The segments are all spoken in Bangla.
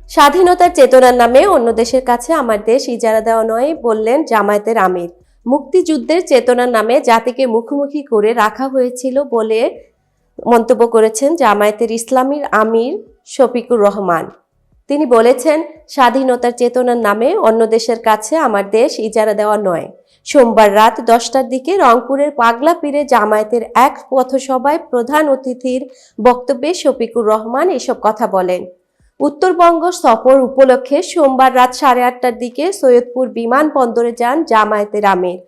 স্বাধীনতার চেতনার নামে অন্য দেশের কাছে আমার দেশ ইজারা দেওয়া নয়, বললেন জামায়াতের আমির। মুক্তিযুদ্ধের চেতনার নামে জাতিকে মুখোমুখি করে রাখা হয়েছিল বলে মন্তব্য করেছেন জামায়াতের ইসলামীর আমির শফিকুর রহমান। তিনি বলেছেন, স্বাধীনতার চেতনার নামে অন্য দেশের কাছে আমার দেশ ইজারা দেওয়া নয়। সোমবার রাত 10টার দিকে রংপুরের পাগলা পীরে জামায়াতের এক পথসভায় প্রধান অতিথির বক্তব্যে শফিকুর রহমান এসব কথা বলেন। উত্তরবঙ্গ সফর উপলক্ষে সোমবার রাত 8:30টার দিকে সৈয়দপুর বিমানবন্দরে যান জামায়াতের আমির।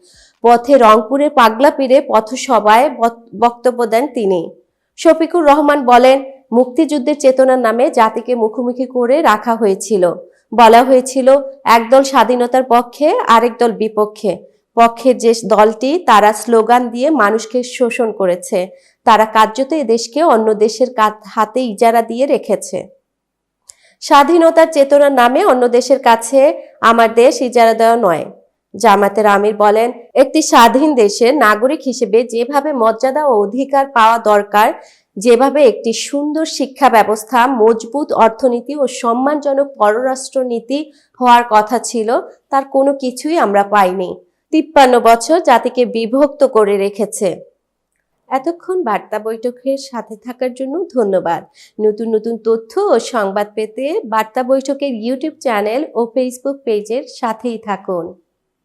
পথে রংপুরের পাগলা পীরে পথসভায় বক্তব্য দেন তিনি। শফিকুর রহমান বলেন, মুক্তিযুদ্ধের চেতনার নামে জাতিকে মুখোমুখি করে রাখা হয়েছিল। বলা হয়েছিল একদল স্বাধীনতার পক্ষে, আরেক দল বিপক্ষে। পক্ষের যে দলটি, তারা স্লোগান দিয়ে মানুষকে শোষণ করেছে। তারা কার্যত এদেশকে অন্য দেশের হাতে ইজারা দিয়ে রেখেছে। স্বাধীনতার চেতনার নামে অন্য দেশের কাছে আমার দেশ ইজারা দেওয়া নয়। জামায়াতের আমির বলেন, একটি স্বাধীন দেশের নাগরিক হিসেবে যেভাবে মর্যাদা ও অধিকার পাওয়া দরকার, যেভাবে একটি সুন্দর শিক্ষা ব্যবস্থা, মজবুত অর্থনীতি ও সম্মানজনক পররাষ্ট্র নীতি হওয়ার কথা ছিল, তার কোনো কিছুই আমরা পাইনি। 53 বছর জাতিকে বিভক্ত করে রেখেছে। এতক্ষণ বার্তা বৈঠকের সাথে থাকার জন্য ধন্যবাদ। নতুন নতুন তথ্য ও সংবাদ পেতে বার্তা বৈঠকের ইউটিউব চ্যানেল ও ফেসবুক পেজের সাথেই থাকুন।